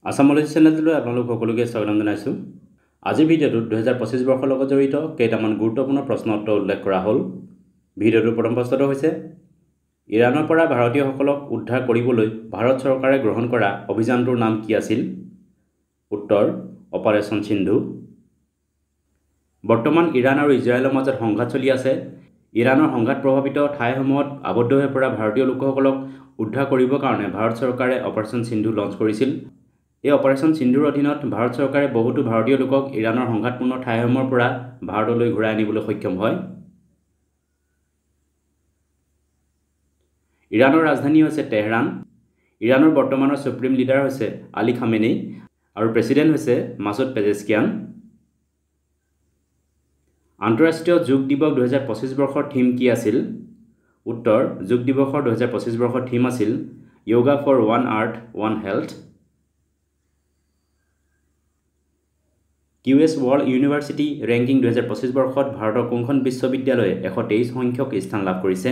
আসামলজি চেনেলটোলৈ আপোনালোক সকলোকে স্বাগতম জনাইছোঁ। আজিৰ ভিডিঅ'টোত 2025 বৰ্ষৰ লগত জড়িত কেইটামান গুৰুত্বপূৰ্ণ প্ৰশ্ন উত্তৰ উল্লেখ কৰা হ'ল। ভিডিঅ'টোৰ প্ৰথম প্ৰশ্নটো হৈছে ইৰাণৰ পৰা ভাৰতীয়সকলক উদ্ধাৰ কৰিবলৈ ভাৰত চৰকাৰে গ্ৰহণ কৰা অভিযানটোৰ নাম কি আছিল? উত্তৰ অপাৰেশ্যন সিন্ধু। বৰ্তমান ইৰাণ আৰু ইজৰাইলৰ মাজত সংঘাত চলি আছে। ইৰাণৰ সংঘাত প্ৰভাৱিত ঠাইসমূহত আবদ্ধ হৈ পৰা ভাৰতীয় লোকসকলক উদ্ধাৰ কৰিবৰ কাৰণে ভাৰত চৰকাৰে অপাৰেশ্যন সিন্ধু লঞ্চ কৰিছিল। এই অপাৰেশ্যন সিন্ধুৰ অধীনত ভাৰত চৰকাৰে বহুতো ভাৰতীয় লোকক ইৰাণৰ সংঘাতপূৰ্ণ ঠাইসমূহৰ পৰা ভাৰতলৈ ঘূৰাই আনিবলৈ সক্ষম হয়। ইৰাণৰ ৰাজধানী হৈছে তেহৰান। ইৰাণৰ বৰ্তমানৰ সুপ্ৰিম লিডাৰ হৈছে আলী খামেনেই আৰু প্ৰেছিডেণ্ট হৈছে মাছুদ পেজেছকিয়ান। আন্তঃৰাষ্ট্ৰীয় যোগ দিৱস 2025 বৰ্ষৰ থিম কি আছিল? উত্তৰ যোগ দিৱসৰ 2025 বৰ্ষৰ থিম আছিল yoga for one earth one health. QS world university ranking 2025 বৰ্ষত ভাৰতৰ কোনখন বিশ্ববিদ্যালয়ে 123 সংখ্যক স্থান লাভ কৰিছে?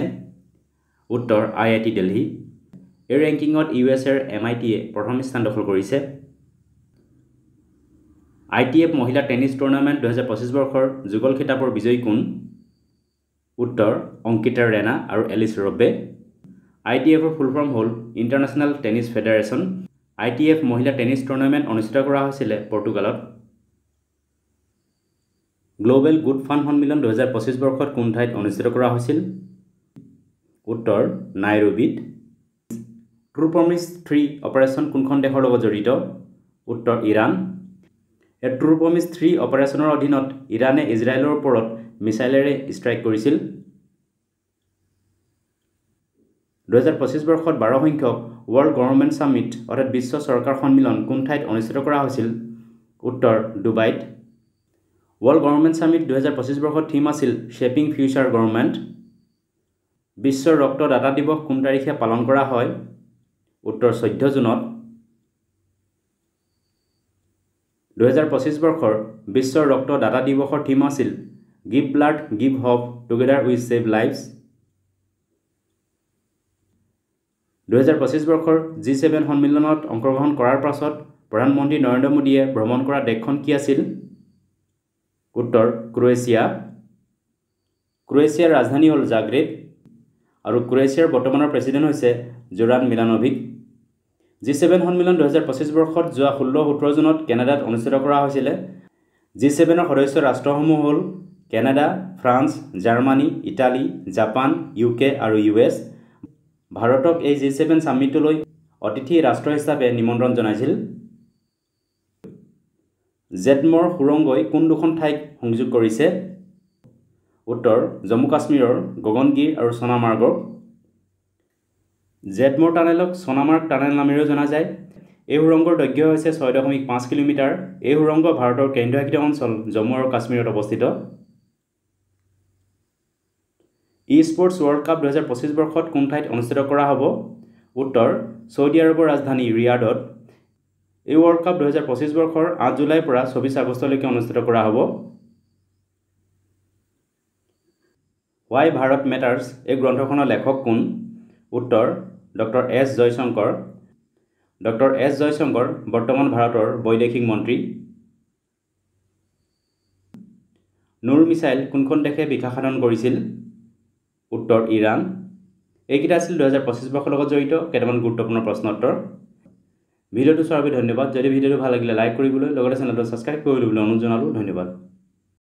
উত্তৰ IIT দিল্লী। এই ৰেংকিঙত USAৰ MITয়ে প্ৰথম স্থান দখল কৰিছে। ITF মহিলা টেনিছ টুৰ্ণামেণ্ট 2025 বৰ্ষৰ যুগল খিতাপৰ বিজয়ী কোন? উত্তৰ অংকিতা ৰেনা আৰু এলিছ ৰবে। ITFৰ ফুল ফৰ্ম হ'ল ইণ্টাৰনেশ্যনেল টেনিছ ফেডাৰেশ্যন। ITF মহিলা টেনিছ টুৰ্ণামেণ্ট অনুষ্ঠিত কৰা হৈছিলে পৰ্তুগালত। গ্লোবেল গুড ফাণ্ড সন্মিলন 2025 বৰ্ষত কোন ঠাইত অনুষ্ঠিত কৰা হৈছিল? উত্তৰ নাইৰোবিত। ট্ৰু প্ৰমিছ 3 অপাৰেশ্যন কোনখন দেশৰ লগত জড়িত? উত্তৰ ইৰাণ। এই ট্ৰু প্ৰমিছ 3 অপাৰেশ্যনৰ অধীনত ইৰাণে ইজৰাইলৰ ওপৰত মিছাইলেৰে ষ্ট্ৰাইক কৰিছিল। 2025 বৰ্ষত 12 সংখ্যক ৱৰ্ল্ড গভৰ্ণমেণ্ট ছামিট অৰ্থাৎ বিশ্ব চৰকাৰ সন্মিলন কোন ঠাইত অনুষ্ঠিত কৰা হৈছিল? উত্তৰ ডুবাইত। ৱৰ্ল্ড গভৰ্ণমেণ্ট ছামিট 2025 বৰ্ষৰ থিম আছিল শ্বেপিং ফিউচাৰ গভৰ্ণমেণ্ট। বিশ্ব ৰক্তদাতা দিৱস কোন তাৰিখে পালন কৰা হয়? উত্তৰ 14 জুনত। 2025 বৰ্ষৰ বিশ্ব ৰক্তদাতা দিৱসৰ থিম আছিল give blood give hope together we save lives. 2025 বৰ্ষৰ G7 সন্মিলনত অংশগ্ৰহণ কৰাৰ পাছত প্ৰধানমন্ত্ৰী নৰেন্দ্ৰ মোদীয়ে ভ্ৰমণ কৰা দেশখন কি আছিল? উত্তৰ ক্ৰ'ৱেছিয়া। ক্ৰ'ৱেছিয়াৰ ৰাজধানী হ'ল জাগ্ৰেব আৰু ক্ৰ'ৱেছিয়াৰ বৰ্তমানৰ প্ৰেছিডেণ্ট হৈছে জোৰান মিলানোভিক। G7 সন্মিলন 2025 বৰ্ষত যোৱা 16-17 জুনত কেনাডাত অনুষ্ঠিত কৰা হৈছিলে। G7ৰ সদস্য ৰাষ্ট্ৰসমূহ হ'ল Canada, France, Germany, Italy, Japan, UK আৰু US। ভাৰতক এই G7 ছামিটলৈ অতিথি ৰাষ্ট্ৰ হিচাপে নিমন্ত্ৰণ জনাইছিল। জেটমৰ সুৰংগই কোন দুখন ঠাইক সংযোগ কৰিছে? উত্তৰ জম্মু কাশ্মীৰৰ গগনগিৰ আৰু সোনামাৰ্গক। জেটমৰ টানেলক সোনামাৰ্গ টানেল নামেৰেও জনা যায়। এই সুৰংগৰ দৈৰ্ঘ্য হৈছে 6.5 কিলোমিটাৰ। এই সুৰংগ ভাৰতৰ কেন্দ্ৰীয়শাসিত অঞ্চল জম্মু আৰু কাশ্মীৰত অৱস্থিত। স্পৰ্টছ ৱৰ্ল্ড কাপ 2025 বৰ্ষত কোন ঠাইত অনুষ্ঠিত কৰা হ'ব? উত্তৰ ছৌদি আৰবৰ ৰাজধানী ৰিয়াদত। এই ৱৰ্ল্ড কাপ 2025 বৰ্ষৰ 8 জুলাইৰ পৰা 24 আগষ্টলৈকে অনুষ্ঠিত কৰা হ'ব। Why ভাৰত মেটাৰ্ছ এই গ্ৰন্থখনৰ লেখক কোন? উত্তৰ doctor S Jaishankar. Doctor S Jaishankar বৰ্তমান ভাৰতৰ বৈদেশিক মন্ত্ৰী। নূৰ মিছাইল কোনখন দেশে বিকাশ সাধন কৰিছিল? উত্তৰ ইৰাণ। এইকেইটা আছিল 2025 বৰ্ষৰ লগত জড়িত কেইটামান গুৰুত্বপূৰ্ণ প্ৰশ্ন উত্তৰ। ভিডিঅ'টো চোৱাৰ বাবে ধন্যবাদ। যদি ভিডিঅ'টো ভাল লাগিলে লাইক কৰিবলৈ লগতে চেনেলটো ছাবস্ক্ৰাইব কৰিবলৈ অনুৰোধ জনালোঁ। ধন্যবাদ।